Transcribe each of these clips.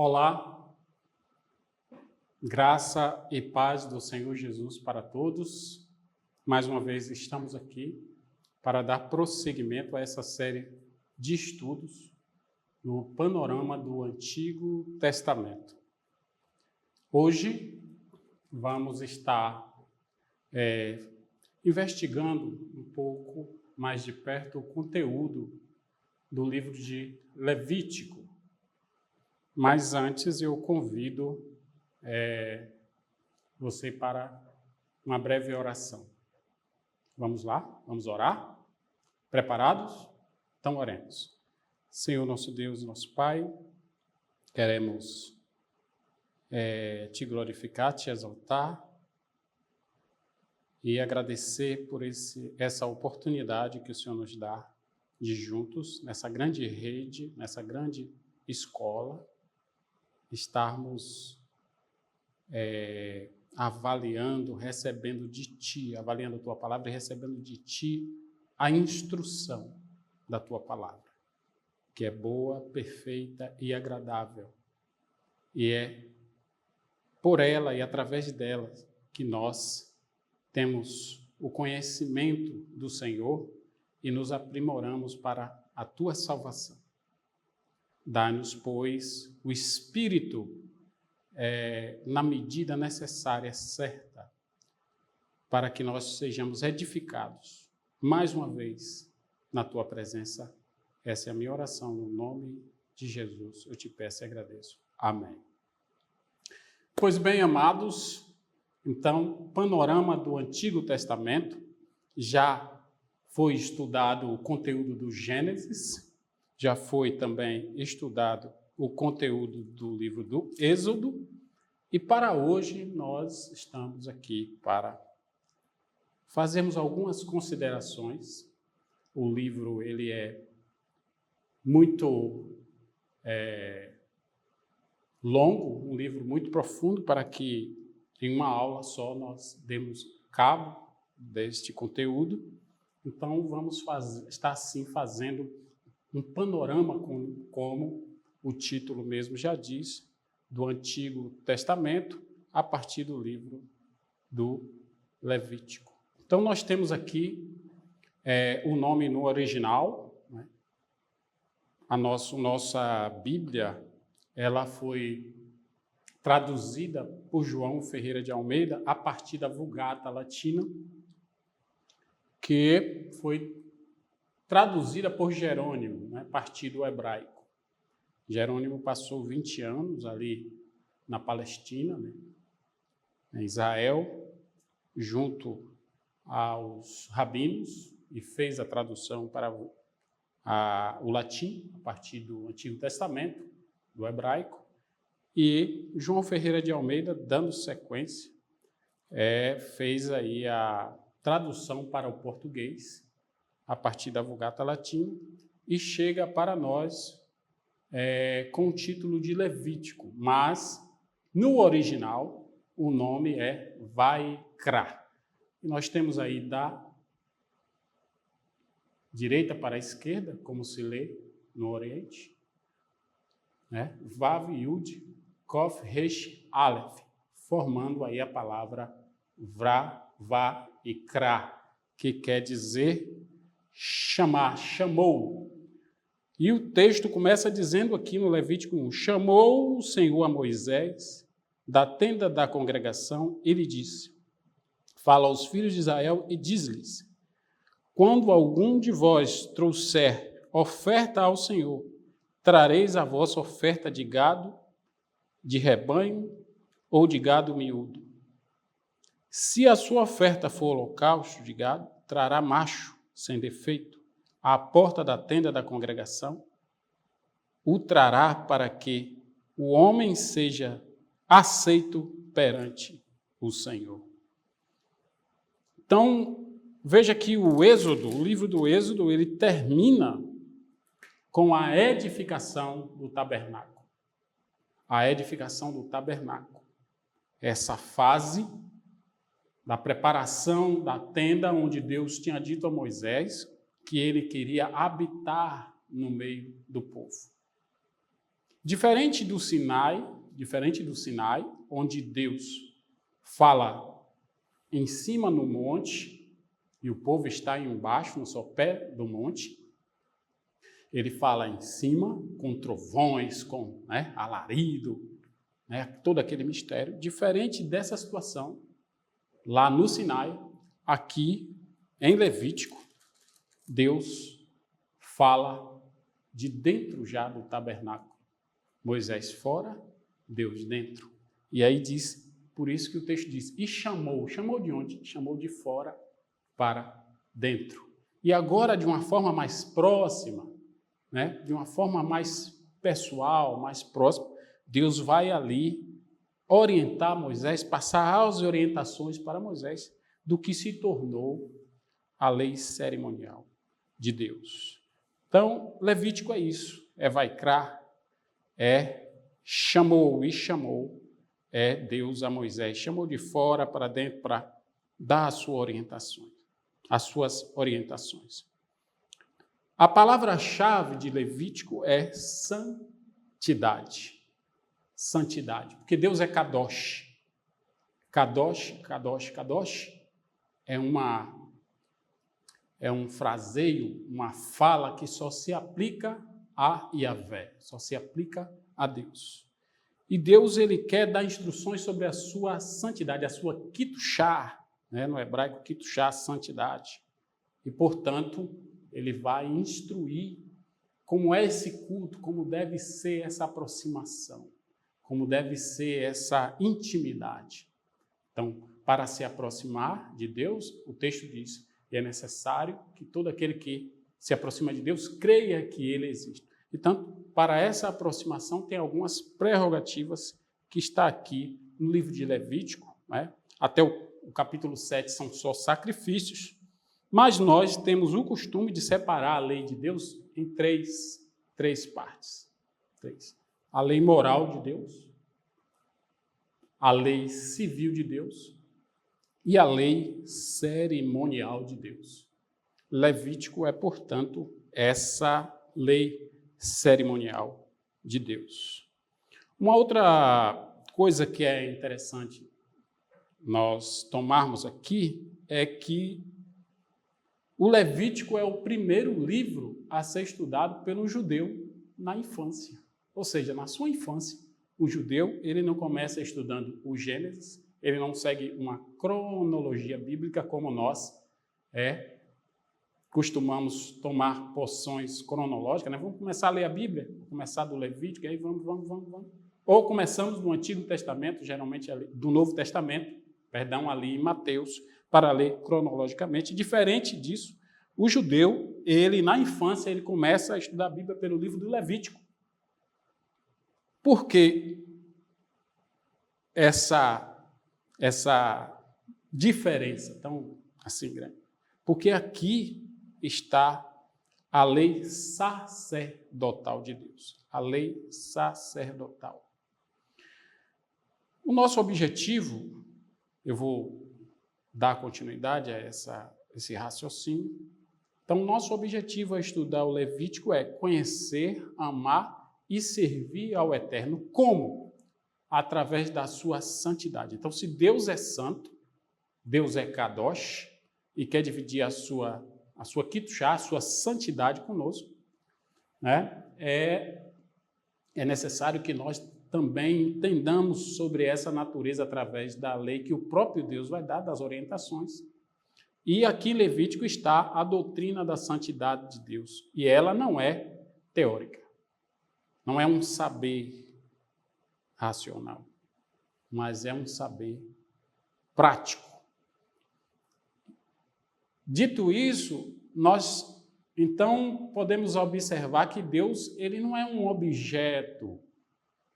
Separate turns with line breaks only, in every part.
Olá, graça e paz do Senhor Jesus para todos. Mais uma vez estamos aqui para dar prosseguimento a essa série de estudos no panorama do Antigo Testamento. Hoje vamos estar investigando um pouco mais de perto o conteúdo do livro de Levítico. Mas antes eu convido você para uma breve oração. Vamos lá? Vamos orar? Preparados? Então oremos. Senhor nosso Deus, nosso Pai, queremos te glorificar, te exaltar e agradecer por essa oportunidade que o Senhor nos dá de juntos, nessa grande rede, nessa grande escola, estarmos avaliando, recebendo de Ti, avaliando a Tua palavra e recebendo de Ti a instrução da Tua palavra, que é boa, perfeita e agradável. E é por ela e através dela que nós temos o conhecimento do Senhor e nos aprimoramos para a Tua salvação. Dá-nos, pois, o Espírito na medida necessária, certa, para que nós sejamos edificados, mais uma vez, na Tua presença. Essa é a minha oração, no nome de Jesus. Eu te peço e agradeço. Amém. Pois bem, amados, então, panorama do Antigo Testamento, já foi estudado o conteúdo do Gênesis, já foi também estudado o conteúdo do livro do Êxodo, e para hoje nós estamos aqui para fazermos algumas considerações. O livro ele é muito longo, um livro muito profundo, para que em uma aula só nós demos cabo deste conteúdo. Então vamos estar assim fazendo um panorama, como o título mesmo já diz, do Antigo Testamento, a partir do livro do Levítico. Então, nós temos aqui o nome no original, né? A nossa Bíblia, ela foi traduzida por João Ferreira de Almeida a partir da Vulgata Latina, que foi traduzida por Jerônimo, né, a partir do hebraico. Jerônimo passou 20 anos ali na Palestina, né, em Israel, junto aos rabinos, e fez a tradução para o latim, a partir do Antigo Testamento, do hebraico. E João Ferreira de Almeida, dando sequência, fez aí a tradução para o português, a partir da Vulgata Latina, e chega para nós com o título de Levítico, mas no original o nome é Vaikra. E nós temos aí da direita para a esquerda, como se lê no Oriente, né? Vav, Yud, Kof, Resh, Aleph, formando aí a palavra Vra, Va e Kra, que quer dizer chamar, chamou. E o texto começa dizendo aqui no Levítico 1, chamou o Senhor a Moisés da tenda da congregação e lhe disse, fala aos filhos de Israel e diz-lhes, quando algum de vós trouxer oferta ao Senhor, trareis a vossa oferta de gado, de rebanho ou de gado miúdo. Se a sua oferta for holocausto de gado, trará macho, sem defeito, à porta da tenda da congregação, o trará para que o homem seja aceito perante o Senhor. Então, veja que o Êxodo, o livro do Êxodo, ele termina com a edificação do tabernáculo. A edificação do tabernáculo. Essa fase da preparação da tenda onde Deus tinha dito a Moisés que ele queria habitar no meio do povo. Diferente do Sinai, onde Deus fala em cima no monte e o povo está embaixo, no sopé do monte, ele fala em cima, com trovões, com alarido, todo aquele mistério. Diferente dessa situação, lá no Sinai, aqui em Levítico, Deus fala de dentro já do tabernáculo. Moisés fora, Deus dentro. E aí diz, por isso que o texto diz, e chamou de onde? Chamou de fora para dentro. E agora, de uma forma mais próxima, de uma forma mais pessoal, mais próxima, Deus vai ali orientar Moisés, passar as orientações para Moisés do que se tornou a lei cerimonial de Deus. Então, Levítico é isso, é Vaikra, chamou, Deus a Moisés, chamou de fora para dentro para dar as suas orientações. A palavra-chave de Levítico é santidade. Santidade, porque Deus é Kadosh. Kadosh é um fraseio, uma fala que só se aplica a Yahvé, só se aplica a Deus. E Deus, ele quer dar instruções sobre a sua santidade, a sua Kitushá, no hebraico Kitushá, santidade. E, portanto, ele vai instruir como é esse culto, como deve ser essa aproximação, como deve ser essa intimidade. Então, para se aproximar de Deus, o texto diz, é necessário que todo aquele que se aproxima de Deus creia que ele existe. Então, para essa aproximação, tem algumas prerrogativas que está aqui no livro de Levítico. Até o capítulo 7 são só sacrifícios, mas nós temos o costume de separar a lei de Deus em três partes. A lei moral de Deus, a lei civil de Deus e a lei cerimonial de Deus. Levítico é, portanto, essa lei cerimonial de Deus. Uma outra coisa que é interessante nós tomarmos aqui é que o Levítico é o primeiro livro a ser estudado pelo judeu na infância. Ou seja, na sua infância, o judeu ele não começa estudando o Gênesis, ele não segue uma cronologia bíblica como nós costumamos tomar porções cronológicas. Vamos começar a ler a Bíblia, vamos começar do Levítico, e aí vamos. Ou começamos no Antigo Testamento, geralmente do Novo Testamento, ali em Mateus, para ler cronologicamente. Diferente disso, o judeu, ele na infância, ele começa a estudar a Bíblia pelo livro do Levítico. Por que essa diferença tão assim grande? Porque aqui está a lei sacerdotal de Deus. A lei sacerdotal. O nosso objetivo, eu vou dar continuidade a esse raciocínio. Então, nosso objetivo ao estudar o Levítico é conhecer, amar e servir ao Eterno. Como? Através da sua santidade. Então, se Deus é santo, Deus é Kadosh, e quer dividir a sua Kitushá, a sua santidade conosco, é necessário que nós também entendamos sobre essa natureza através da lei que o próprio Deus vai dar, das orientações. E aqui em Levítico está a doutrina da santidade de Deus. E ela não é teórica. Não é um saber racional, mas é um saber prático. Dito isso, nós então podemos observar que Deus ele não é um objeto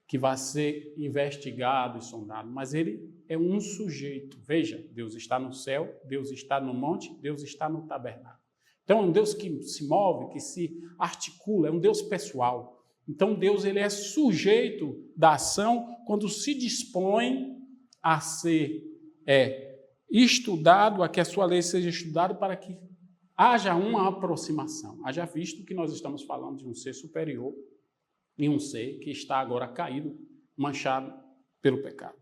que vai ser investigado e sondado, mas ele é um sujeito. Veja, Deus está no céu, Deus está no monte, Deus está no tabernáculo. Então, é um Deus que se move, que se articula, é um Deus pessoal. Então, Deus ele é sujeito da ação quando se dispõe a ser estudado, a que a sua lei seja estudada para que haja uma aproximação. Haja visto que nós estamos falando de um ser superior, em um ser que está agora caído, manchado pelo pecado.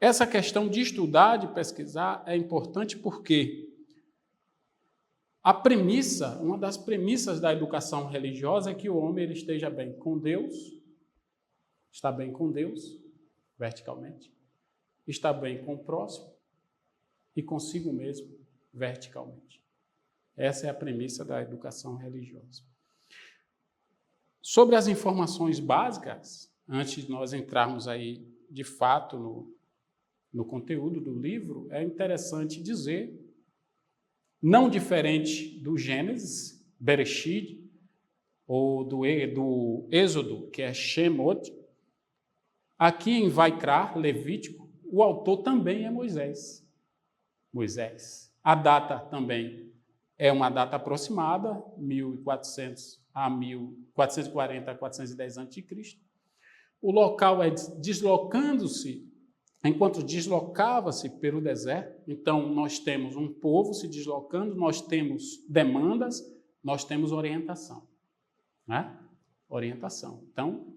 Essa questão de estudar, de pesquisar, é importante porque a premissa, uma das premissas da educação religiosa é que o homem ele esteja bem com Deus, está bem com Deus, verticalmente, está bem com o próximo e consigo mesmo, verticalmente. Essa é a premissa da educação religiosa. Sobre as informações básicas, antes de nós entrarmos aí de fato no conteúdo do livro, é interessante dizer, não diferente do Gênesis, Bereshit, ou do Êxodo, que é Shemot, aqui em Vaikra, Levítico, o autor também é Moisés. A data também é uma data aproximada, 1400 a 1440 a 410 a.C. O local é deslocando-se, enquanto deslocava-se pelo deserto. Então, nós temos um povo se deslocando, nós temos demandas, nós temos orientação. Né? Orientação. Então,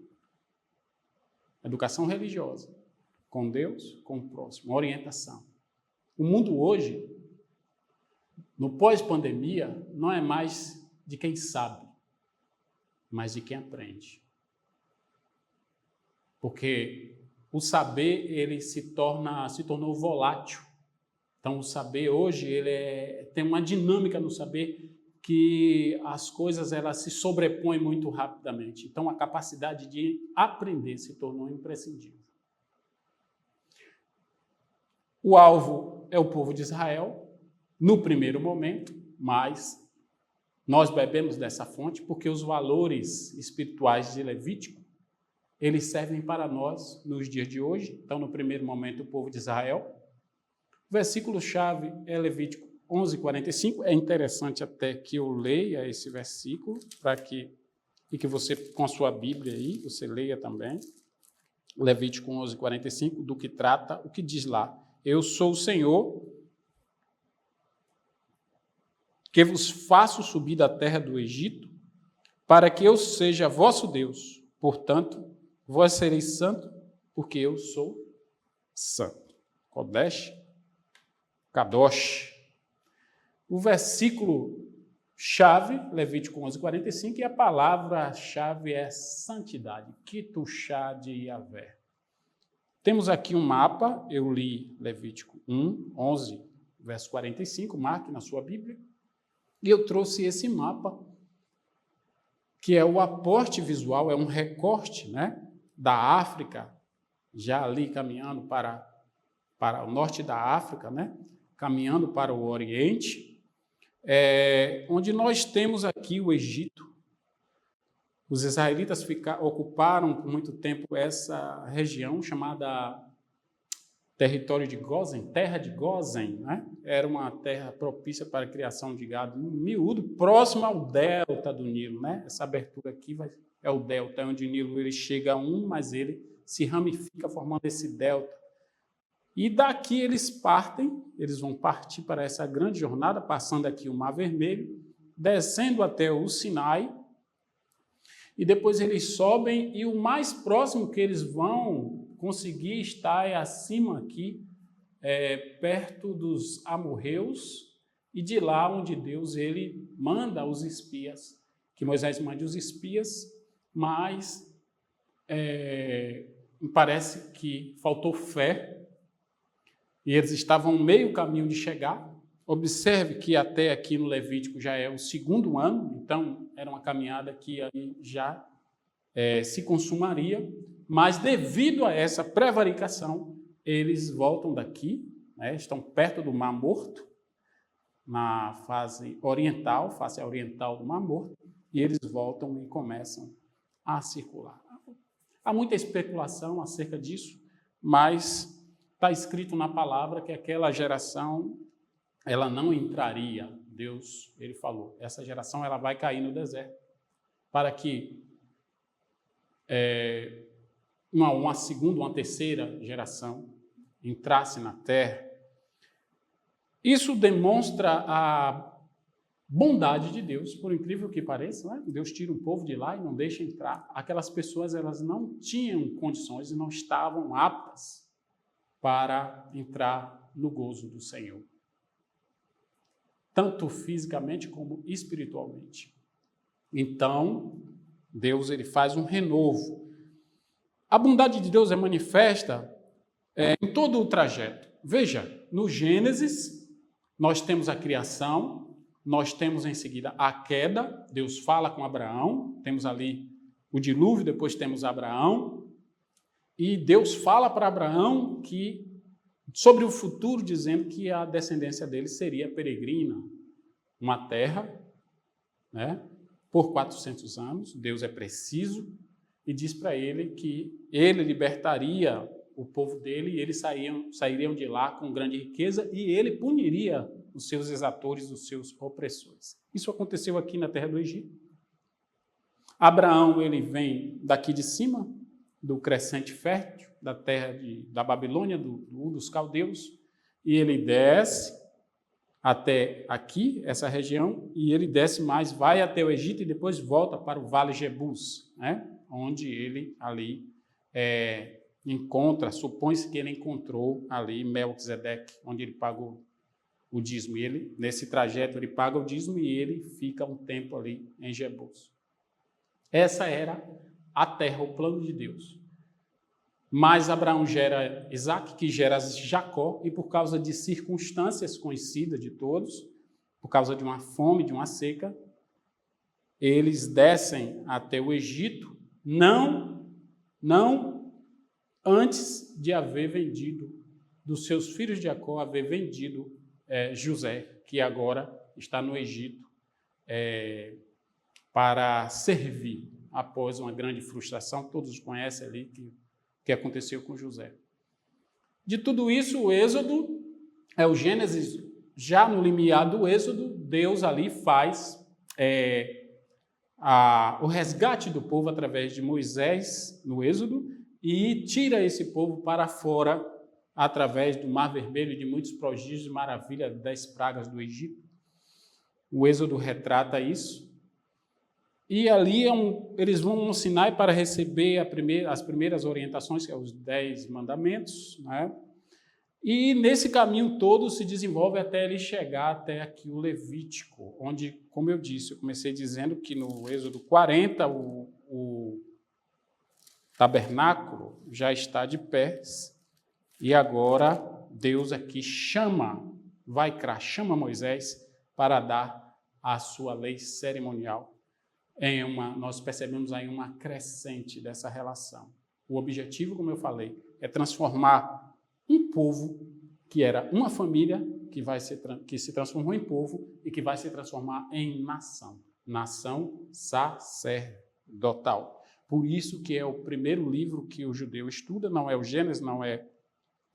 educação religiosa, com Deus, com o próximo, orientação. O mundo hoje, no pós-pandemia, não é mais de quem sabe, mas de quem aprende. Porque o saber, ele se tornou volátil. Então, o saber hoje, tem uma dinâmica no saber que as coisas elas se sobrepõem muito rapidamente. Então, a capacidade de aprender se tornou imprescindível. O alvo é o povo de Israel, no primeiro momento, mas nós bebemos dessa fonte porque os valores espirituais de Levítico, eles servem para nós nos dias de hoje. Então, no primeiro momento, o povo de Israel. O versículo-chave é Levítico 11:45. É interessante até que eu leia esse versículo, e que você, com a sua Bíblia aí, você leia também. Levítico 11:45, do que trata, o que diz lá. Eu sou o Senhor, que vos faço subir da terra do Egito, para que eu seja vosso Deus. Portanto, vós sereis santo, porque eu sou santo. Kodesh, Kadosh. O versículo-chave, Levítico 11:45, e a palavra-chave é santidade, Kitushá de Yahvé. Temos aqui um mapa, eu li Levítico 11, verso 45, marque na sua Bíblia, e eu trouxe esse mapa, que é o aporte visual, é um recorte, né, da África, já ali caminhando para o norte da África, né, caminhando para o Oriente, onde nós temos aqui o Egito. Os israelitas ocuparam por muito tempo essa região chamada território de Gósen, terra de Gósen, né? Era uma terra propícia para a criação de gado miúdo, próximo ao delta do Nilo, né? Essa abertura aqui é o delta, onde o Nilo ele chega a mas ele se ramifica formando esse delta. E daqui eles vão partir para essa grande jornada, passando aqui o Mar Vermelho, descendo até o Sinai, e depois eles sobem, e o mais próximo que eles vão conseguir estar é acima aqui, perto dos amorreus, e de lá onde Deus ele manda os espias, que Moisés mande os espias, mas parece que faltou fé, e eles estavam meio caminho de chegar. Observe que até aqui no Levítico já é o segundo ano, então era uma caminhada que aí já se consumaria, mas devido a essa prevaricação, eles voltam daqui, né, estão perto do Mar Morto, na face oriental do Mar Morto, e eles voltam e começam a circular. Há muita especulação acerca disso, mas está escrito na palavra que aquela geração ela não entraria. Deus, ele falou, essa geração ela vai cair no deserto, para que uma segunda, uma terceira geração entrasse na terra. Isso demonstra bondade de Deus, por incrível que pareça, né? Deus tira um povo de lá e não deixa entrar. Aquelas pessoas, elas não tinham condições e não estavam aptas para entrar no gozo do Senhor, tanto fisicamente como espiritualmente. Então, Deus ele faz um renovo. A bondade de Deus é manifesta em todo o trajeto. Veja, no Gênesis, nós temos a criação, nós temos em seguida a queda, Deus fala com Abraão, temos ali o dilúvio, depois temos Abraão, e Deus fala para Abraão que sobre o futuro, dizendo que a descendência dele seria peregrina, uma terra, né, por 400 anos. Deus é preciso e diz para ele que ele libertaria o povo dele e eles sairiam de lá com grande riqueza e ele puniria os seus exatores, os seus opressores. Isso aconteceu aqui na terra do Egito. Abraão, ele vem daqui de cima, do crescente fértil, da terra da Babilônia, dos caldeus, e ele desce até aqui, essa região, e ele desce mais, vai até o Egito e depois volta para o Vale Jebus, né? Onde ele ali encontra, supõe-se que ele encontrou ali Melquisedeque, onde ele pagou o dízimo. E ele, nesse trajeto, ele paga o dízimo e ele fica um tempo ali em Jebus. Essa era a terra, o plano de Deus. Mas Abraão gera Isaac, que gera Jacó, e por causa de circunstâncias conhecidas de todos, por causa de uma fome, de uma seca, eles descem até o Egito, não antes de haver vendido, dos seus filhos de Jacó, haver vendido José, que agora está no Egito, para servir, após uma grande frustração. Todos conhecem ali que aconteceu com José. De tudo isso, o Êxodo, o Gênesis, já no limiar do Êxodo, Deus ali faz o resgate do povo através de Moisés, no Êxodo, e tira esse povo para fora, através do Mar Vermelho, de muitos prodígios e maravilhas das pragas do Egito. O Êxodo retrata isso. E ali eles vão ao Sinai para receber as primeiras orientações, que são os 10 mandamentos, né? E nesse caminho todo se desenvolve até ele chegar até aqui o Levítico, onde, como eu disse, eu comecei dizendo que no Êxodo 40 o tabernáculo já está de pé, e agora Deus aqui chama Moisés para dar a sua lei cerimonial. Nós percebemos aí uma crescente dessa relação. O objetivo, como eu falei, é transformar um povo que era uma família que se transformou em povo e que vai se transformar em nação sacerdotal. Por isso que é o primeiro livro que o judeu estuda, não é o Gênesis, não é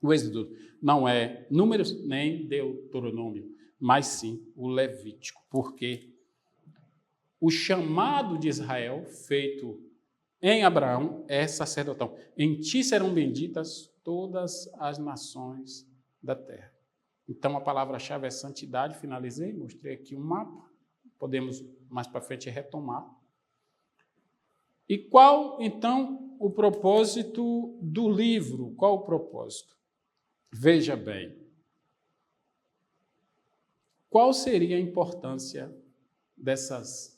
o Êxodo, não é Números, nem Deuteronômio, mas sim o Levítico, porque o chamado de Israel, feito em Abraão, é sacerdotal. Em ti serão benditas todas as nações da terra. Então, a palavra-chave é santidade. Finalizei, mostrei aqui um mapa. Podemos, mais para frente, retomar. E qual, então, o propósito do livro? Qual o propósito? Veja bem. Qual seria a importância desses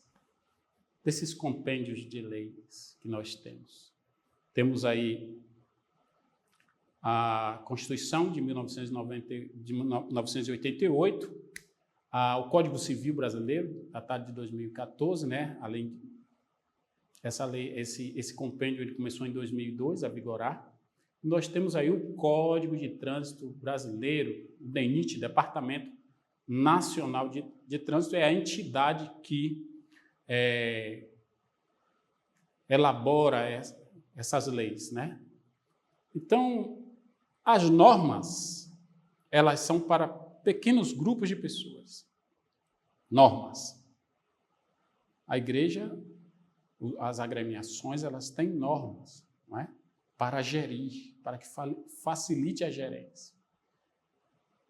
compêndios de leis que nós temos? Temos aí a Constituição de 1988, o Código Civil Brasileiro, datado de 2014, né? Além essa lei, esse compêndio ele começou em 2002 a vigorar. Nós temos aí o Código de Trânsito Brasileiro, o DENIT, Departamento Nacional de Trânsito, é a entidade que elabora essas leis, né? Então, as normas, elas são para pequenos grupos de pessoas. Normas. A igreja, as agremiações, elas têm normas, não é? Para gerir, para que facilite a gerência.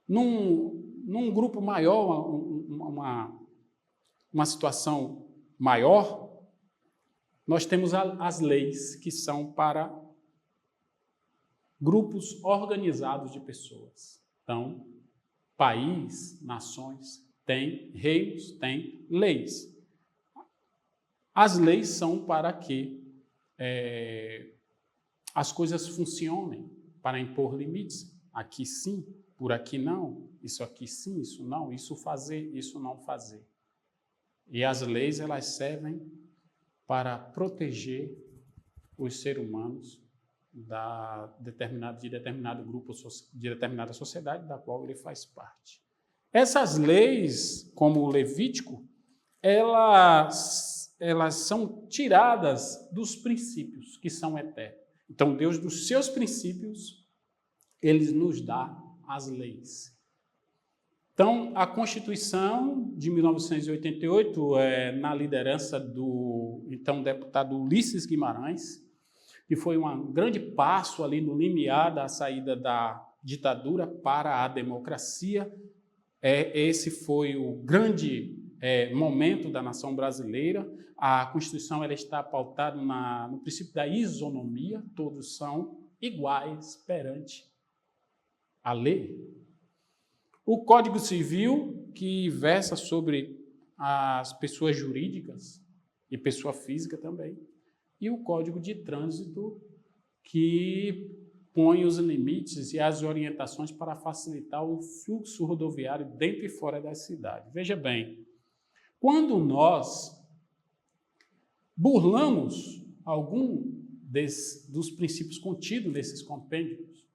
Num grupo maior, uma situação maior, nós temos as leis que são para grupos organizados de pessoas. Então, país, nações, têm reinos, têm leis. As leis são para que as coisas funcionem, para impor limites. Aqui sim, por aqui não. Isso aqui sim, isso não. Isso fazer, isso não fazer. E as leis, elas servem para proteger os seres humanos de determinado grupo, de determinada sociedade da qual ele faz parte. Essas leis, como o Levítico, elas são tiradas dos princípios que são eternos. Então, Deus, dos seus princípios, Ele nos dá as leis. Então, a Constituição de 1988, na liderança do então deputado Ulisses Guimarães, que foi um grande passo ali no limiar da saída da ditadura para a democracia. Esse foi o grande momento da nação brasileira. A Constituição ela está pautada no princípio da isonomia, todos são iguais perante a lei. O Código Civil, que versa sobre as pessoas jurídicas e pessoa física também, e o Código de Trânsito, que põe os limites e as orientações para facilitar o fluxo rodoviário dentro e fora da cidade. Veja bem, quando nós burlamos algum dos princípios contidos nesses compêndios,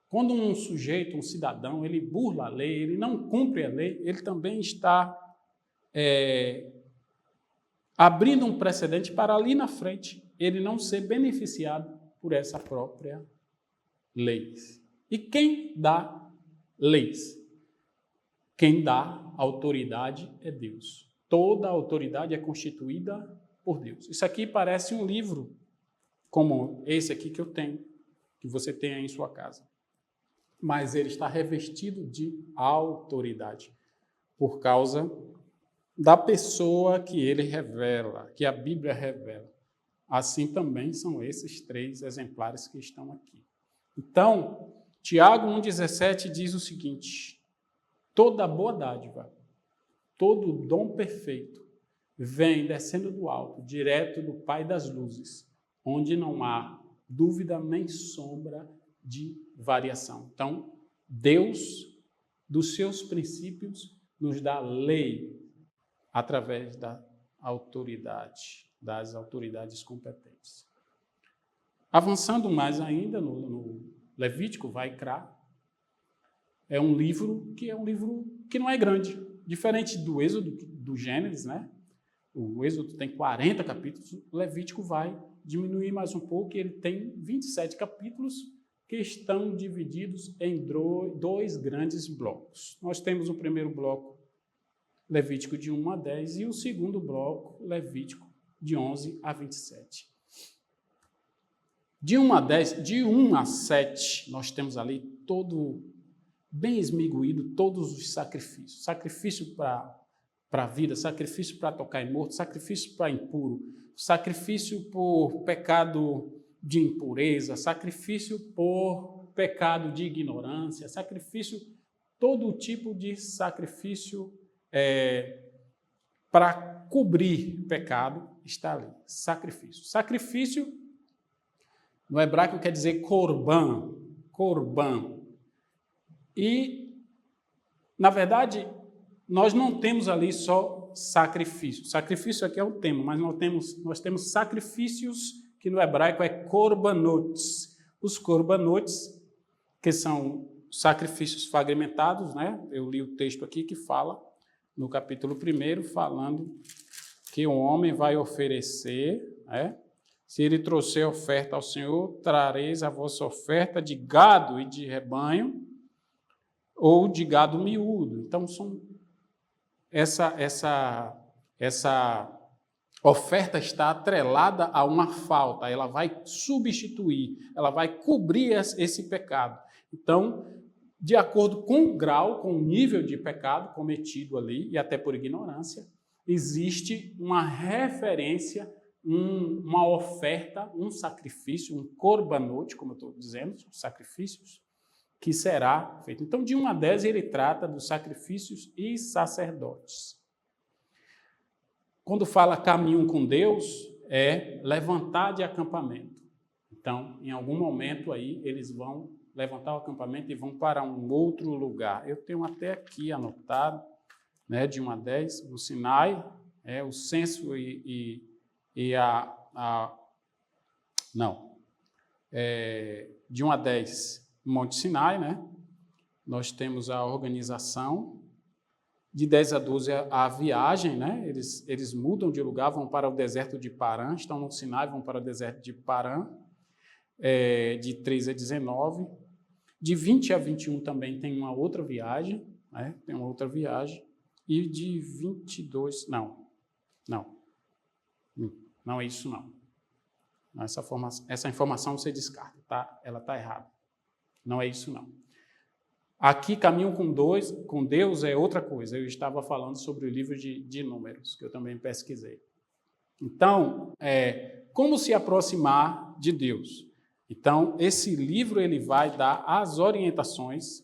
quando um sujeito, um cidadão, ele burla a lei, ele não cumpre a lei, ele também está abrindo um precedente para ali na frente ele não ser beneficiado por essa própria lei. E quem dá leis? Quem dá autoridade é Deus. Toda autoridade é constituída por Deus. Isso aqui parece um livro como esse aqui que eu tenho, que você tem aí em sua casa. Mas ele está revestido de autoridade, por causa da pessoa que ele revela, que a Bíblia revela. Assim também são esses 3 exemplares que estão aqui. Então, Tiago 1,17 diz o seguinte: toda boa dádiva, todo dom perfeito, vem descendo do alto, direto do Pai das luzes, onde não há dúvida nem sombra de variação. Então, Deus, dos seus princípios, nos dá lei através da autoridade, das autoridades competentes. Avançando mais ainda no Levítico, Vaikra, é um livro que não é grande, diferente do Êxodo, do Gênesis, né? O Êxodo tem 40 capítulos, o Levítico vai diminuir mais um pouco, e ele tem 27 capítulos que estão divididos em 2 grandes blocos. Nós temos o primeiro bloco, Levítico de 1 a 10, e o segundo bloco, Levítico de 11 a 27. De 1 a 10, de 1 a 7, nós temos ali todo bem esmiguído, todos os sacrifícios. Sacrifício para a vida, sacrifício para tocar em morto, sacrifício para impuro, sacrifício por pecado de impureza, sacrifício por pecado de ignorância, sacrifício, todo tipo de sacrifício para cobrir pecado está ali. Sacrifício. Sacrifício, no hebraico, quer dizer korban. E, na verdade, nós não temos ali só sacrifício. Sacrifício aqui é o tema, mas nós temos sacrifícios que no hebraico é corbanotes. Os corbanotes, que são sacrifícios fragmentados, né? Eu li o texto aqui que fala, no capítulo 1, falando que o homem vai oferecer, né? Se ele trouxer oferta ao Senhor, trareis a vossa oferta de gado e de rebanho, ou de gado miúdo. Então, essa oferta está atrelada a uma falta, ela vai substituir, ela vai cobrir esse pecado. Então, de acordo com o grau, com o nível de pecado cometido ali, e até por ignorância, existe uma referência, uma oferta, um sacrifício, um korbanot, como eu estou dizendo, sacrifícios, que será feito. Então, de 1 a 10, ele trata dos sacrifícios e sacerdotes. Quando fala caminho com Deus, é levantar de acampamento. Então, em algum momento aí, eles vão levantar o acampamento e vão para um outro lugar. Eu tenho até aqui anotado, né, de 1 a 10, o Sinai, o censo de 1 a 10, Monte Sinai, né? Nós temos a organização, de 10 a 12 a viagem, né? Eles mudam de lugar, vão para o deserto de Parã, estão no Sinai, vão para o deserto de Parã, de 13 a 19. De 20 a 21 também tem uma outra viagem, né? Tem uma outra viagem. E de 22, não é isso não. Essa informação você descarta, tá? Ela está errada. Não é isso não. Aqui, caminho com Deus é outra coisa. Eu estava falando sobre o livro de Números, que eu também pesquisei. Então, como se aproximar de Deus? Então, esse livro ele vai dar as orientações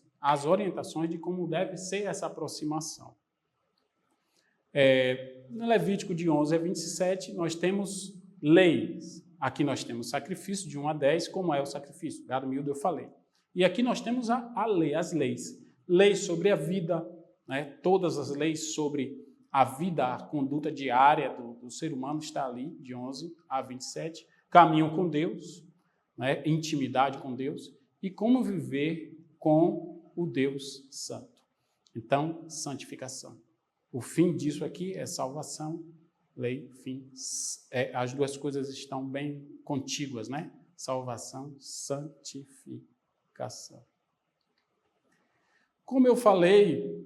de como deve ser essa aproximação. No Levítico de 11 a 27, nós temos leis. Aqui nós temos sacrifício de 1 a 10, como é o sacrifício? Gado miúdo eu falei. E aqui nós temos a lei, as leis. Leis sobre a vida, né? Todas as leis sobre a vida, a conduta diária do ser humano está ali, de 11 a 27. Caminho com Deus, né? Intimidade com Deus e como viver com o Deus Santo. Então, santificação. O fim disso aqui é salvação, lei, fim. As duas coisas estão bem contíguas, né? Salvação, santificação. Como eu falei,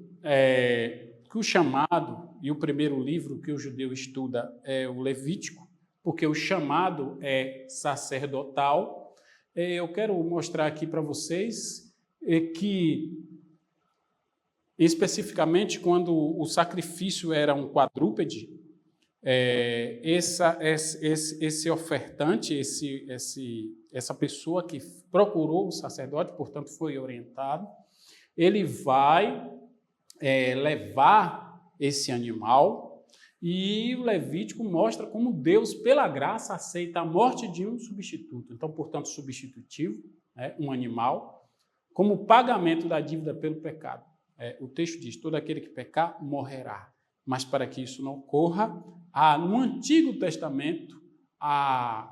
que o chamado e o primeiro livro que o judeu estuda é o Levítico, porque o chamado é sacerdotal. Eu quero mostrar aqui para vocês que, especificamente, quando o sacrifício era um quadrúpede, esse ofertante, essa pessoa que procurou o sacerdote, portanto foi orientado, ele vai levar esse animal, e o Levítico mostra como Deus, pela graça, aceita a morte de um substituto. Então, portanto, substitutivo, um animal, como pagamento da dívida pelo pecado. O texto diz, todo aquele que pecar morrerá. Mas para que isso não ocorra, no Antigo Testamento, a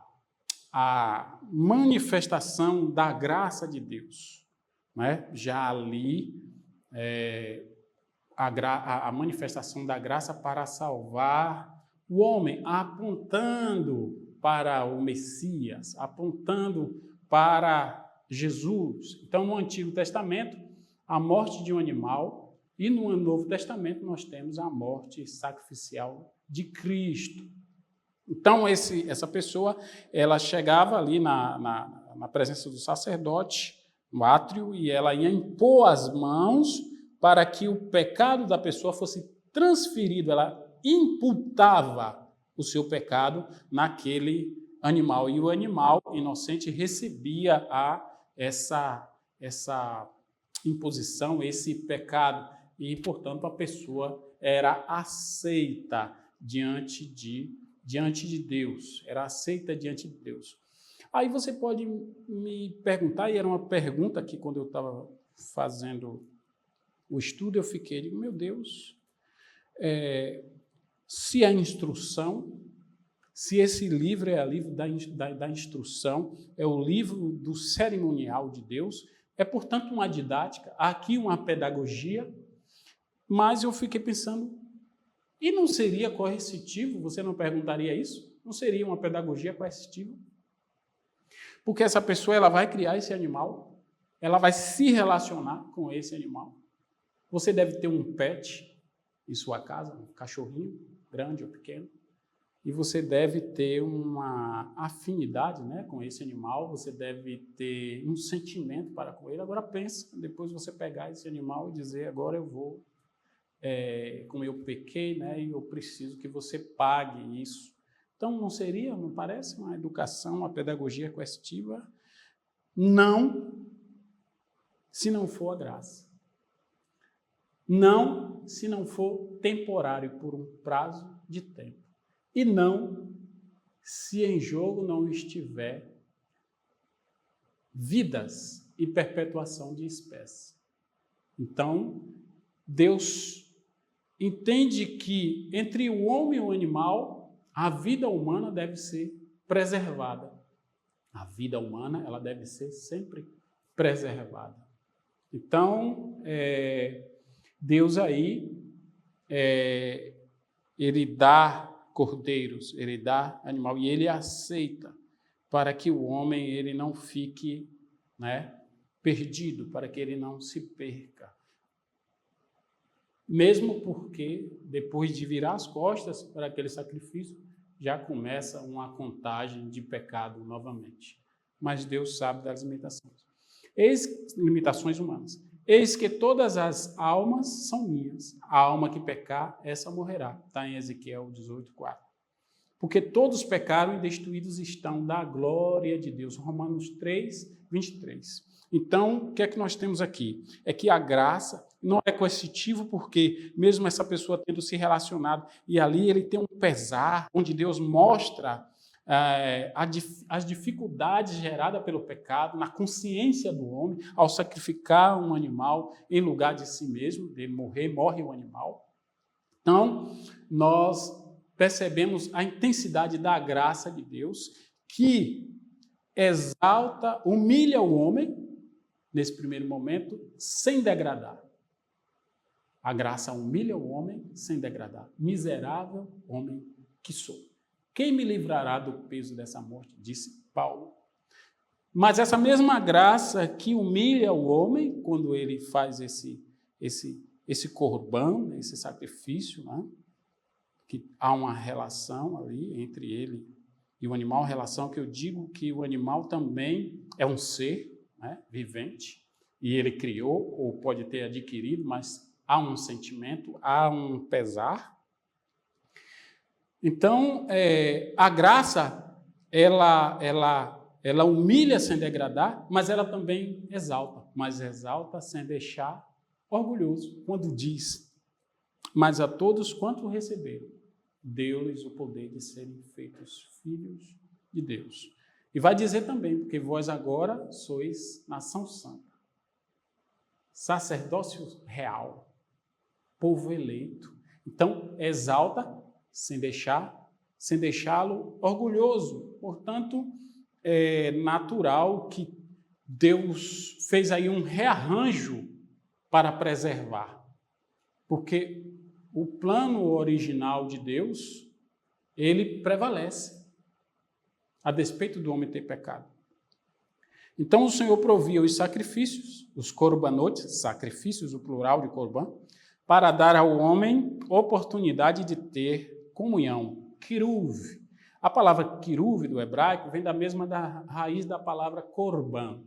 manifestação da graça de Deus. Né? Já ali, a manifestação da graça para salvar o homem, apontando para o Messias, apontando para Jesus. Então, no Antigo Testamento, a morte de um animal, e no Novo Testamento nós temos a morte sacrificial de Cristo. Então, essa pessoa, ela chegava ali na presença do sacerdote, no átrio, e ela ia impor as mãos para que o pecado da pessoa fosse transferido. Ela imputava o seu pecado naquele animal, e o animal inocente recebia essa imposição, esse pecado, e, portanto, a pessoa era aceita diante de Deus, era aceita diante de Deus. Aí você pode me perguntar, e era uma pergunta que quando eu estava fazendo o estudo, eu digo, meu Deus, se a instrução, se esse livro é o livro da instrução, é o livro do cerimonial de Deus, é, portanto, uma didática, aqui uma pedagogia, mas eu fiquei pensando, e não seria coercitivo? Você não perguntaria isso? Não seria uma pedagogia coercitiva? Porque essa pessoa ela vai criar esse animal, ela vai se relacionar com esse animal. Você deve ter um pet em sua casa, um cachorrinho, grande ou pequeno, e você deve ter uma afinidade, né, com esse animal, você deve ter um sentimento para com ele. Agora pensa, depois você pegar esse animal e dizer, agora eu vou como eu pequei, né, e eu preciso que você pague isso. Então, não parece uma educação, uma pedagogia coercitiva? Não, se não for a graça. Não, se não for temporário, por um prazo de tempo. E não, se em jogo não estiver vidas e perpetuação de espécie. Então, Deus entende que entre o homem e o animal, a vida humana deve ser preservada. A vida humana, ela deve ser sempre preservada. Então, Deus aí, ele dá cordeiros, ele dá animal, e ele aceita para que o homem ele não fique, né, perdido, para que ele não se perca. Mesmo porque, depois de virar as costas para aquele sacrifício, já começa uma contagem de pecado novamente. Mas Deus sabe das limitações. Limitações humanas. Eis que todas as almas são minhas. A alma que pecar, essa morrerá. Está em Ezequiel 18:4. Porque todos pecaram e destruídos estão da glória de Deus. Romanos 3:23. Então, o que é que nós temos aqui? É que a graça não é coercitivo, porque mesmo essa pessoa tendo se relacionado, e ali ele tem um pesar, onde Deus mostra as dificuldades geradas pelo pecado, na consciência do homem, ao sacrificar um animal em lugar de si mesmo, dele morre o animal. Então, nós percebemos a intensidade da graça de Deus, que exalta, humilha o homem, nesse primeiro momento, sem degradar. A graça humilha o homem sem degradar. Miserável homem que sou. Quem me livrará do peso dessa morte? Disse Paulo. Mas essa mesma graça que humilha o homem, quando ele faz esse corban, esse sacrifício, né? Que há uma relação ali entre ele e o animal, relação que eu digo que o animal também é um ser, né, vivente, e ele criou, ou pode ter adquirido, mas há um sentimento, há um pesar. Então, a graça, ela humilha sem degradar, mas ela também exalta, mas exalta sem deixar orgulhoso, quando diz: mas a todos quanto receberam, deu-lhes o poder de serem feitos filhos de Deus. E vai dizer também, porque vós agora sois nação santa, sacerdócio real, povo eleito. Então, exalta sem deixá-lo orgulhoso. Portanto, é natural que Deus fez aí um rearranjo para preservar. Porque o plano original de Deus, ele prevalece, a despeito do homem ter pecado. Então o Senhor provia os sacrifícios, os corbanotes, sacrifícios, o plural de corban, para dar ao homem oportunidade de ter comunhão. Kiruv. A palavra kiruv do hebraico vem da mesma raiz da palavra corban.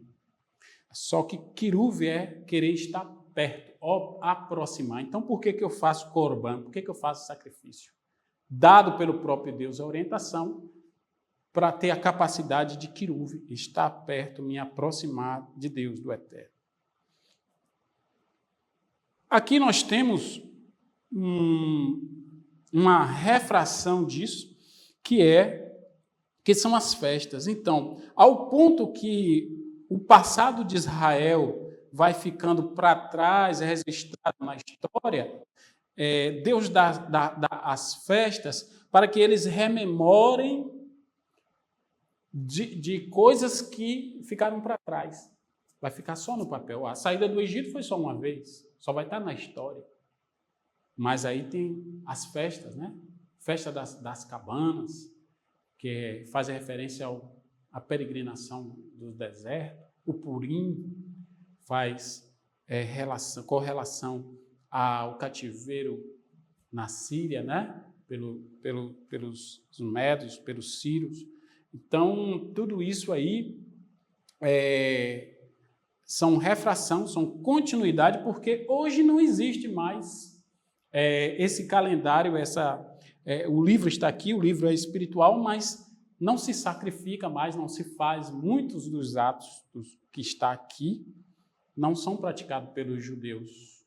Só que kiruv é querer estar perto, aproximar. Então, por que eu faço corban? Por que eu faço sacrifício? Dado pelo próprio Deus a orientação para ter a capacidade de kiruv, estar perto, me aproximar de Deus, do Eterno. Aqui nós temos uma refração disso, que são as festas. Então, ao ponto que o passado de Israel vai ficando para trás, é registrado na história, Deus dá as festas para que eles rememorem de coisas que ficaram para trás. Vai ficar só no papel. A saída do Egito foi só uma vez, só vai estar na história. Mas aí tem as festas, né? Festa das cabanas, que faz referência à peregrinação do deserto. O Purim faz correlação ao cativeiro na Síria, né? Pelos medos, pelos sírios. Então, tudo isso aí são refração, são continuidade, porque hoje não existe mais esse calendário, o livro está aqui, o livro é espiritual, mas não se sacrifica mais, não se faz. Muitos dos atos que está aqui não são praticados pelos judeus.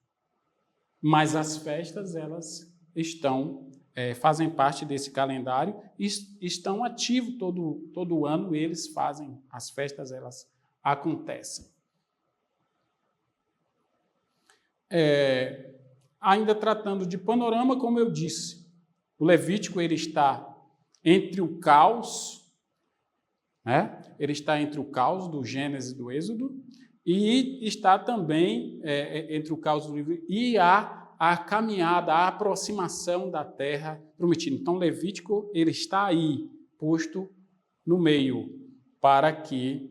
Mas as festas, elas fazem parte desse calendário e estão ativos todo ano, eles fazem, as festas, elas acontecem. Ainda tratando de panorama, como eu disse, o Levítico ele está entre o caos, né? Ele está entre o caos do Gênesis e do Êxodo, e está também entre o caos do livro e a caminhada, a aproximação da terra prometida. Então, o Levítico ele está aí, posto no meio, para que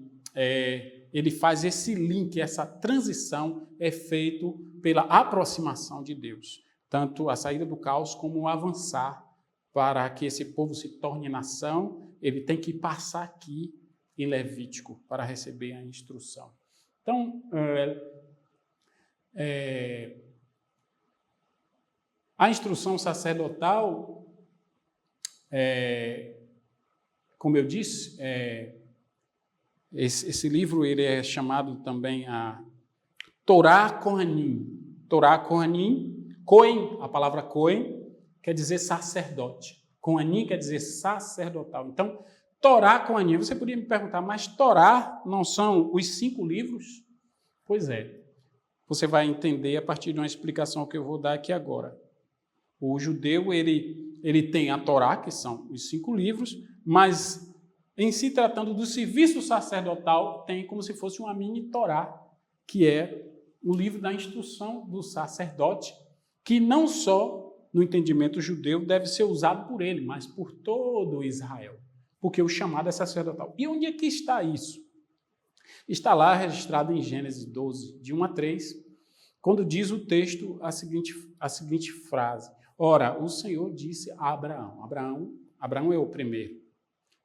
ele faz esse link, essa transição é feito pela aproximação de Deus. Tanto a saída do caos como o avançar para que esse povo se torne nação, ele tem que passar aqui em Levítico para receber a instrução. Então, a instrução sacerdotal, como eu disse, esse livro ele é chamado também a Torá Kohanim. Torá Kohanim, Cohen, a palavra Cohen, quer dizer sacerdote. Kohanim quer dizer sacerdotal. Então, Torá Kohanim, você poderia me perguntar, mas Torá não são os 5 livros? Pois é, você vai entender a partir de uma explicação que eu vou dar aqui agora. O judeu, ele tem a Torá, que são os 5 livros, mas em se tratando do serviço sacerdotal, tem como se fosse uma mini Torá, que é o livro da instrução do sacerdote, que não só no entendimento judeu deve ser usado por ele, mas por todo Israel, porque o chamado é sacerdotal. E onde é que está isso? Está lá registrado em Gênesis 12, de 1 a 3, quando diz o texto a seguinte frase: Ora, o Senhor disse a Abraão é o primeiro,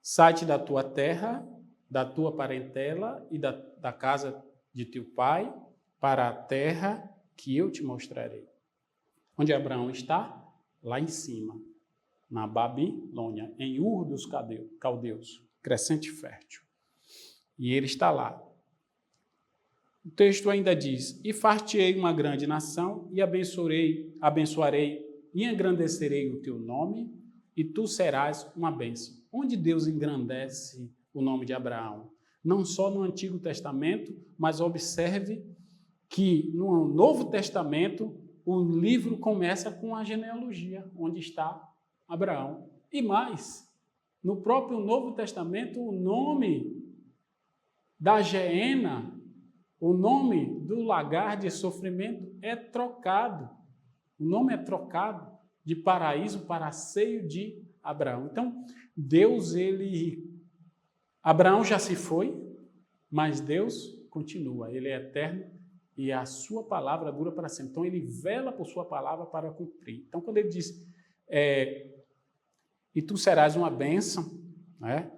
sai-te da tua terra, da tua parentela e da casa de teu pai, para a terra que eu te mostrarei. Onde Abraão está? Lá em cima, na Babilônia, em Ur dos Caldeus, crescente fértil. E ele está lá. O texto ainda diz: E far-te-ei uma grande nação, e abençoarei e engrandecerei o teu nome, e tu serás uma bênção. Onde Deus engrandece o nome de Abraão? Não só no Antigo Testamento, mas observe que no Novo Testamento o livro começa com a genealogia, onde está Abraão. E mais, no próprio Novo Testamento, o nome da Geena, o nome do lagar de sofrimento é trocado. O nome é trocado de paraíso para seio de Abraão. Então, Deus, Abraão já se foi, mas Deus continua, ele é eterno e a sua palavra dura para sempre. Então, ele vela por sua palavra para cumprir. Então, quando ele diz, e tu serás uma bênção, né?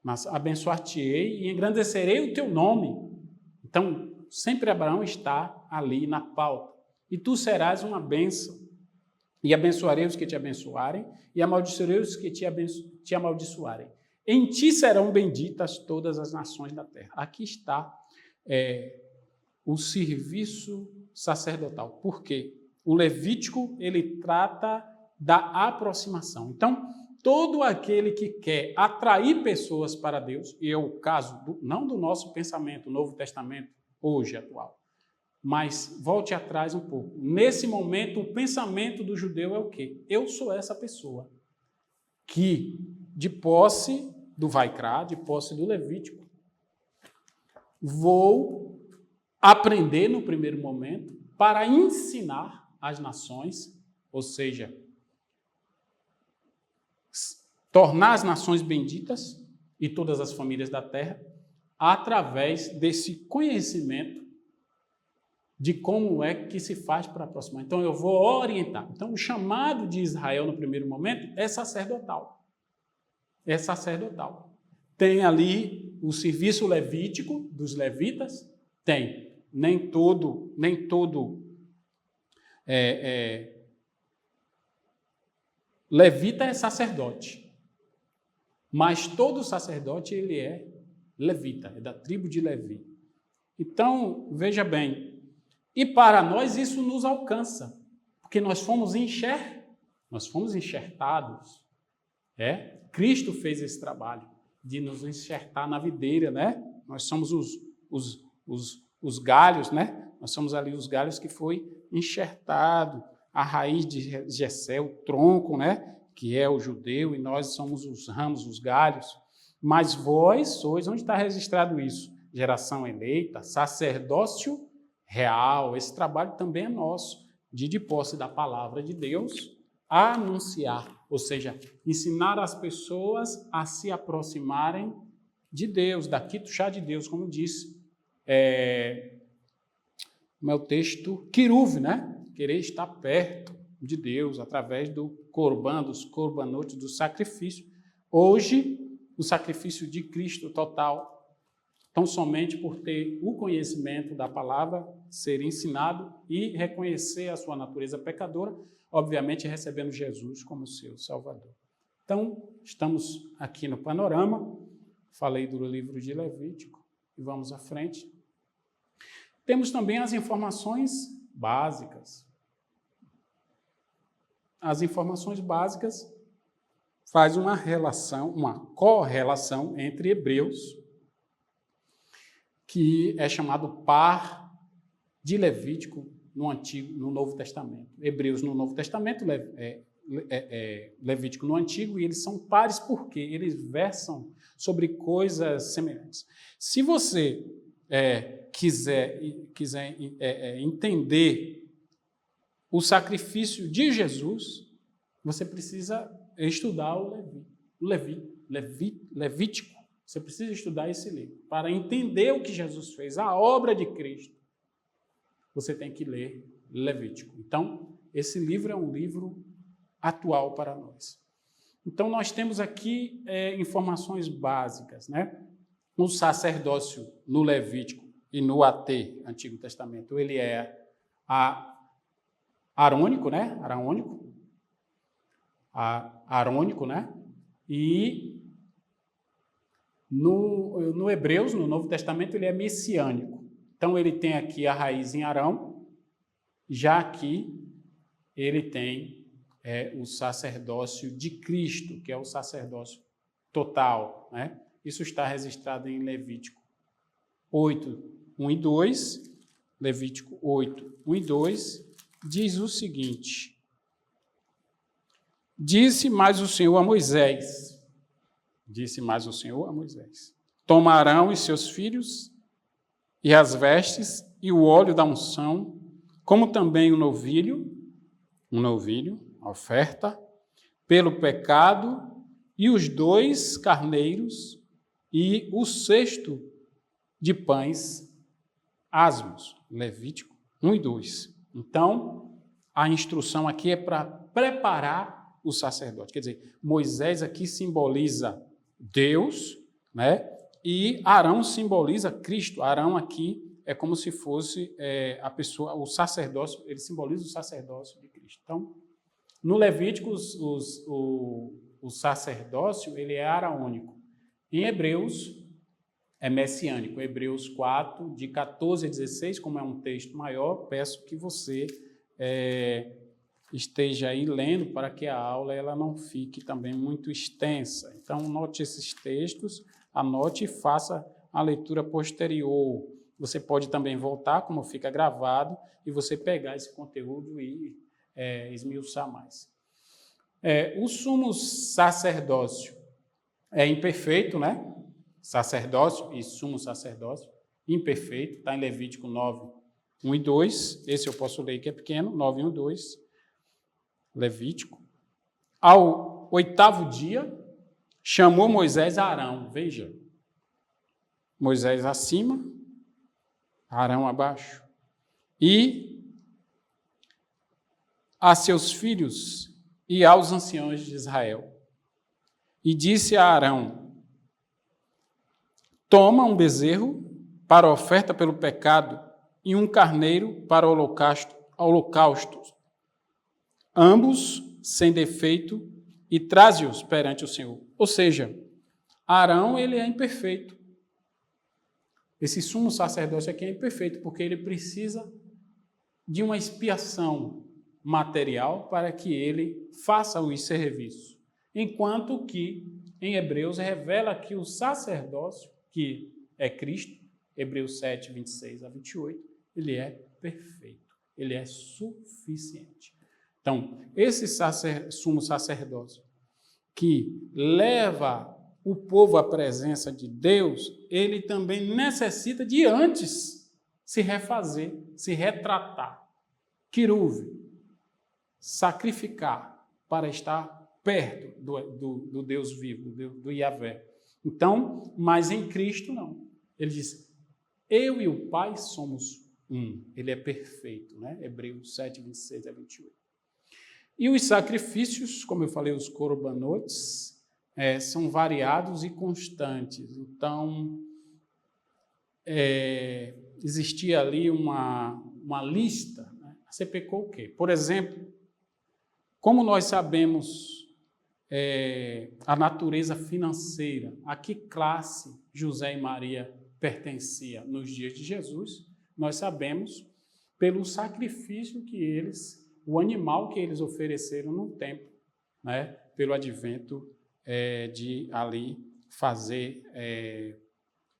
Mas abençoar-te-ei e engrandecerei o teu nome. Então, sempre Abraão está ali na pauta. E tu serás uma bênção. E abençoarei os que te abençoarem, e amaldiçoarei os que te amaldiçoarem. Em ti serão benditas todas as nações da terra. Aqui está o serviço sacerdotal. Por quê? O Levítico, ele trata da aproximação. Então, todo aquele que quer atrair pessoas para Deus, e é o caso não do nosso pensamento, Novo Testamento, hoje, atual, mas volte atrás um pouco. Nesse momento, o pensamento do judeu é o quê? Eu sou essa pessoa que, de posse do Vaikra, de posse do Levítico, vou aprender no primeiro momento para ensinar as nações, ou seja, tornar as nações benditas e todas as famílias da terra através desse conhecimento de como é que se faz para aproximar. Então, eu vou orientar. Então, o chamado de Israel no primeiro momento é sacerdotal. É sacerdotal. Tem ali o serviço levítico dos levitas? Tem. Nem todo Levita é sacerdote, mas todo sacerdote ele é levita, é da tribo de Levi. Então, veja bem, e para nós isso nos alcança, porque nós fomos enxertados. Cristo fez esse trabalho de nos enxertar na videira, né? Nós somos os galhos, né? Nós somos ali os galhos que foi enxertado, a raiz de Jessé, o tronco, né? Que é o judeu, e nós somos os ramos, os galhos. Mas vós sois, onde está registrado isso? Geração eleita, sacerdócio real. Esse trabalho também é nosso, de posse da palavra de Deus, a anunciar, ou seja, ensinar as pessoas a se aproximarem de Deus, da Kitushá de Deus, como disse meu texto, Kiruv, né? Querer estar perto de Deus através do corban, dos corbanotes, do sacrifício. Hoje, o sacrifício de Cristo total, tão somente por ter o conhecimento da palavra, ser ensinado e reconhecer a sua natureza pecadora, obviamente recebendo Jesus como seu Salvador. Então, estamos aqui no panorama, falei do livro de Levítico, e vamos à frente. Temos também as informações básicas. As informações básicas faz uma relação, uma correlação entre Hebreus, que é chamado par de Levítico no Novo Testamento. Hebreus no Novo Testamento, Levítico no Antigo, e eles são pares porque eles versam sobre coisas semelhantes. Se você quiser entender o sacrifício de Jesus, você precisa estudar o Levítico. Você precisa estudar esse livro. Para entender o que Jesus fez, a obra de Cristo, você tem que ler Levítico. Então, esse livro é um livro atual para nós. Então, nós temos aqui informações básicas, né? O sacerdócio no Levítico e no AT, Antigo Testamento, ele é arônico, né? Arônico, né? E no Hebreus, no Novo Testamento, ele é messiânico. Então, ele tem aqui a raiz em Arão, já aqui ele tem o sacerdócio de Cristo, que é o sacerdócio total, né? Isso está registrado em Levítico 8, 1 e 2. Levítico 8, 1 e 2 diz o seguinte: Disse mais o Senhor a Moisés, toma Arão e seus filhos, e as vestes, e o óleo da unção, como também um novilho, a oferta, pelo pecado, e os 2 carneiros, e o 6º de pães asmos. Levítico 1 e 2. Então, a instrução aqui é para preparar o sacerdote. Quer dizer, Moisés aqui simboliza Deus, né? E Arão simboliza Cristo. Arão aqui é como se fosse a pessoa, o sacerdócio, ele simboliza o sacerdócio de Cristo. Então, no Levítico, o sacerdócio, ele é araônico. Em Hebreus, é messiânico. Hebreus 4, de 14 a 16, como é um texto maior, peço que você esteja aí lendo para que a aula ela não fique também muito extensa. Então, note esses textos, anote e faça a leitura posterior. Você pode também voltar, como fica gravado, e você pegar esse conteúdo e esmiuçar mais. O sumo sacerdócio é imperfeito, né? Sacerdócio e sumo sacerdócio, imperfeito, está em Levítico 9, 1 e 2. Esse eu posso ler que é pequeno, 9, 1 e 2. Levítico. Ao 8º dia, chamou Moisés a Arão. Veja, Moisés acima, Arão abaixo. E a seus filhos e aos anciãos de Israel. E disse a Arão: toma um bezerro para a oferta pelo pecado e um carneiro para o holocausto ambos sem defeito, e traze-os perante o Senhor. Ou seja, Arão, ele é imperfeito. Esse sumo sacerdócio aqui é imperfeito, porque ele precisa de uma expiação material para que ele faça os serviços. Enquanto que, em Hebreus, revela que o sacerdócio, que é Cristo, Hebreus 7, 26 a 28, ele é perfeito, ele é suficiente. Então, esse sumo sacerdócio que leva o povo à presença de Deus, ele também necessita de antes se refazer, se retratar, quiruve, sacrificar para estar perto do Deus vivo, do Yahvé. Então, mas em Cristo não. Ele diz, eu e o Pai somos um. Ele é perfeito, né? Hebreus 7, 26 a 28. E os sacrifícios, como eu falei, os corbanotes, são variados e constantes. Então, existia ali uma lista. Né? Você pecou o quê? Por exemplo, como nós sabemos a natureza financeira, a que classe José e Maria pertencia nos dias de Jesus, nós sabemos pelo sacrifício que o animal que eles ofereceram no templo, né? Pelo advento de ali fazer,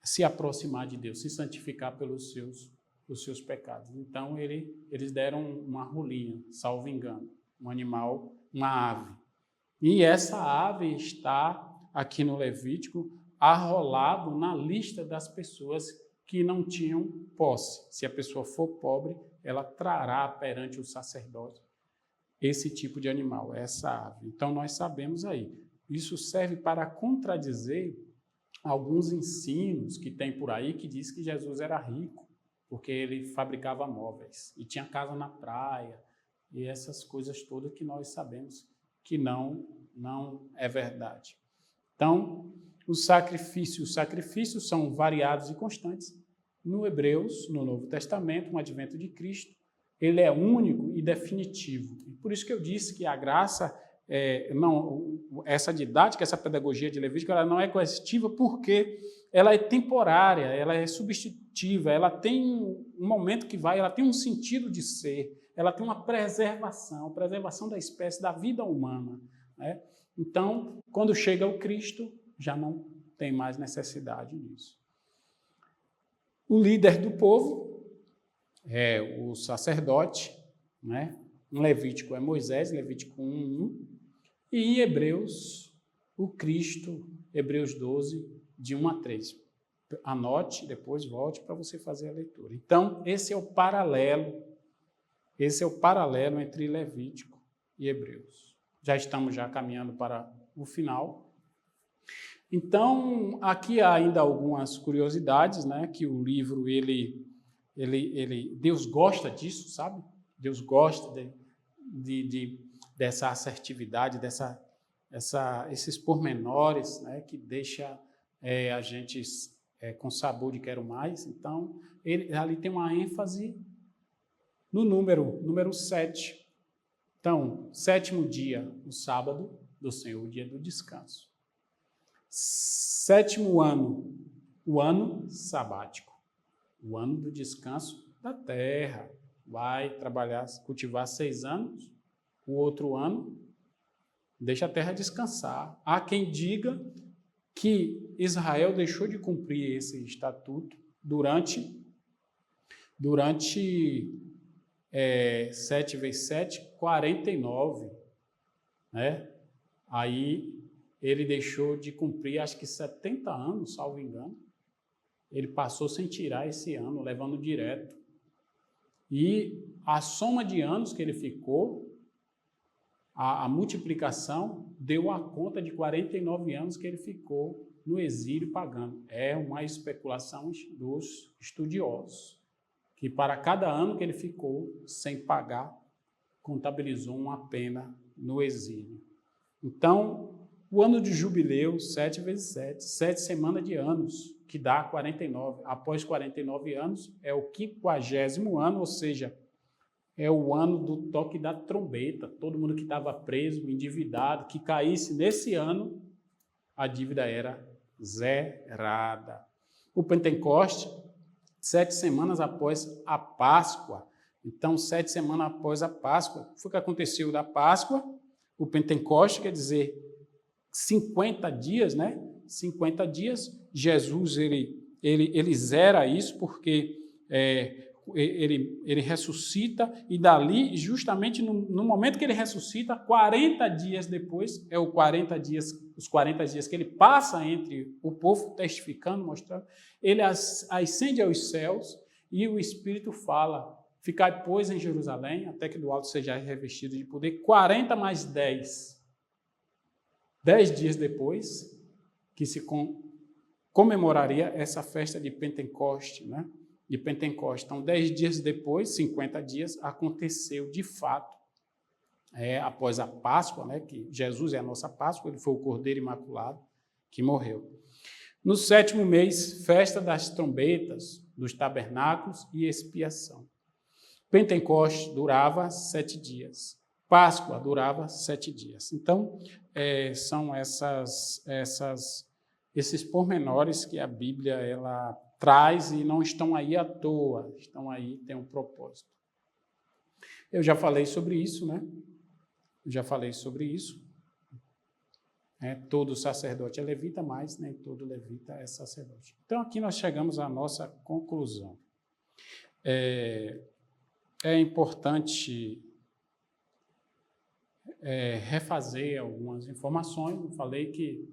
se aproximar de Deus, se santificar pelos seus pecados. Então, eles deram uma rolinha, salvo engano, um animal, uma ave. E essa ave está aqui no Levítico, arrolado na lista das pessoas que não tinham posse. Se a pessoa for pobre, ela trará perante o sacerdote esse tipo de animal, essa ave. Então, nós sabemos aí. Isso serve para contradizer alguns ensinos que tem por aí que diz que Jesus era rico, porque ele fabricava móveis e tinha casa na praia e essas coisas todas que nós sabemos que não é verdade. Então, os sacrifícios são variados e constantes. No Hebreus, no Novo Testamento, no advento de Cristo, ele é único e definitivo. Por isso que eu disse que a graça, essa didática, essa pedagogia de Levítico, ela não é coercitiva porque ela é temporária, ela é substitutiva, ela tem um momento que vai, ela tem um sentido de ser, ela tem uma preservação da espécie, da vida humana. Né? Então, quando chega o Cristo, já não tem mais necessidade disso. O líder do povo é o sacerdote, né? Em Levítico é Moisés, Levítico 1:1, e em Hebreus, o Cristo, Hebreus 12, de 1 a 3. Anote, depois volte para você fazer a leitura. Então, esse é o paralelo entre Levítico e Hebreus. Já estamos caminhando para o final. Então, aqui há ainda algumas curiosidades, né, que o livro, Deus gosta disso, sabe? Deus gosta dessa assertividade, esses pormenores, né, que deixa a gente com sabor de quero mais. Então, ali tem uma ênfase no número 7. Então, 7º dia, o sábado do Senhor, o dia do descanso. 7º ano, o ano sabático, o ano do descanso da terra. Vai trabalhar, cultivar 6 anos, o outro ano deixa a terra descansar. Há quem diga que Israel deixou de cumprir esse estatuto durante 7 vezes 7, 49, né? Aí ele deixou de cumprir, acho que 70 anos, salvo engano. Ele passou sem tirar esse ano, levando direto. E a soma de anos que ele ficou, a multiplicação, deu a conta de 49 anos que ele ficou no exílio pagano. É uma especulação dos estudiosos, que para cada ano que ele ficou sem pagar, contabilizou uma pena no exílio. Então, o ano de jubileu, 7 vezes 7, 7 semanas de anos, que dá 49. Após 49 anos, é o 50º ano, ou seja, é o ano do toque da trombeta. Todo mundo que estava preso, endividado, que caísse nesse ano, a dívida era zerada. O Pentecoste, 7 semanas após a Páscoa. Então, 7 semanas após a Páscoa, foi o que aconteceu da Páscoa, o Pentecoste, quer dizer, 50 dias, né? 50 dias, Jesus, ele zera isso, porque ele ressuscita, e dali, justamente no momento que ele ressuscita, 40 dias depois, os 40 dias que ele passa entre o povo, testificando, mostrando, ele ascende aos céus, e o Espírito fala: ficai, pois, em Jerusalém, até que do alto sejais revestido de poder. 40 mais 10 dias depois, que se comemoraria essa festa de Pentecoste, né? De Pentecoste. Então, 10 dias depois, 50 dias, aconteceu de fato, após a Páscoa, né? Que Jesus é a nossa Páscoa, ele foi o Cordeiro Imaculado que morreu. No 7º mês, festa das trombetas, dos tabernáculos e expiação. Pentecoste durava 7 dias. Páscoa durava 7 dias. Então, são esses pormenores que a Bíblia ela traz e não estão aí à toa, estão aí, tem um propósito. Eu já falei sobre isso, né? Todo sacerdote é levita, mas nem todo levita é sacerdote. Então, aqui nós chegamos à nossa conclusão. É importante refazer algumas informações. Eu falei que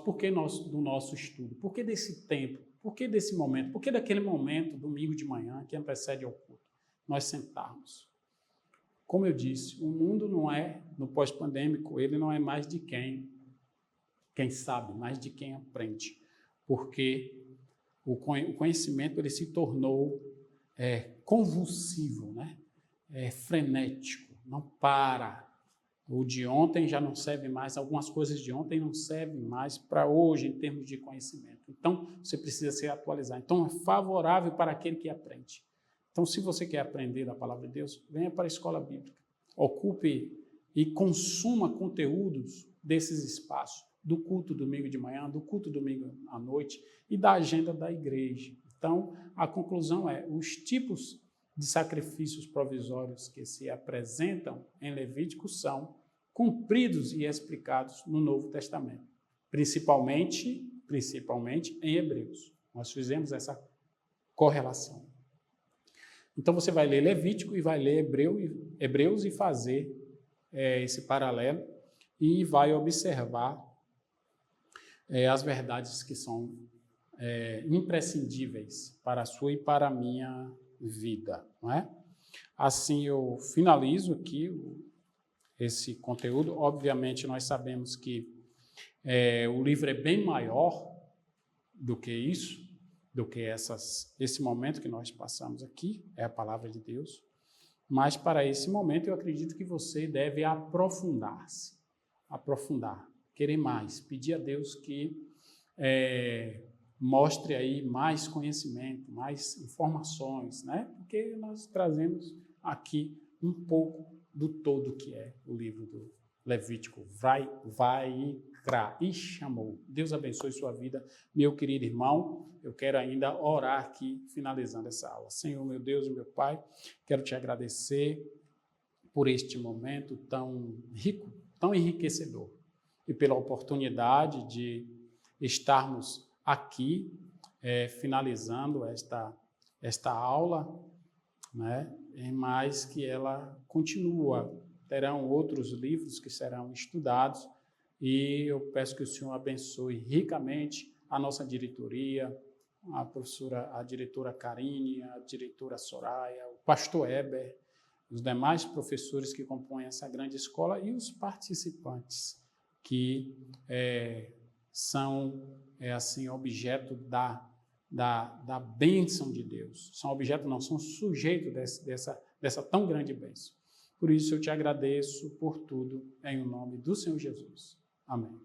por que do nosso estudo? Por que desse tempo? Por que desse momento? Por que daquele momento, domingo de manhã, que antecede ao culto, nós sentarmos? Como eu disse, o mundo não é, no pós-pandêmico, ele não é mais de quem sabe, mais de quem aprende. Porque o conhecimento ele se tornou convulsivo, né? Frenético, não para. O de ontem já não serve mais, algumas coisas de ontem não servem mais para hoje em termos de conhecimento. Então, você precisa se atualizar. Então, é favorável para aquele que aprende. Então, se você quer aprender da palavra de Deus, venha para a escola bíblica. Ocupe e consuma conteúdos desses espaços, do culto domingo de manhã, do culto domingo à noite e da agenda da igreja. Então, a conclusão é, os tipos de sacrifícios provisórios que se apresentam em Levítico são cumpridos e explicados no Novo Testamento, principalmente em Hebreus. Nós fizemos essa correlação. Então, você vai ler Levítico e vai ler Hebreus e fazer esse paralelo e vai observar as verdades que são imprescindíveis para a sua e para a minha vida, não é? Assim, eu finalizo aqui esse conteúdo. Obviamente, nós sabemos que o livro é bem maior do que isso, do que esse momento que nós passamos aqui, é a palavra de Deus. Mas, para esse momento, eu acredito que você deve aprofundar-se, querer mais, pedir a Deus que mostre aí mais conhecimento, mais informações, né? Porque nós trazemos aqui um pouco do todo que é o livro do Levítico, Vaikra, e chamou. Deus abençoe sua vida, meu querido irmão. Eu quero ainda orar aqui, finalizando essa aula. Senhor, meu Deus e meu Pai, quero te agradecer por este momento tão rico, tão enriquecedor, e pela oportunidade de estarmos aqui, finalizando esta aula, né? Mas que ela continua. Terão outros livros que serão estudados e eu peço que o Senhor abençoe ricamente a nossa diretoria, a diretora Karine, a diretora Soraya, o pastor Eber, os demais professores que compõem essa grande escola e os participantes que são assim, objeto da bênção de Deus. São objeto, não, são sujeitos dessa tão grande bênção. Por isso eu te agradeço por tudo, em nome do Senhor Jesus. Amém.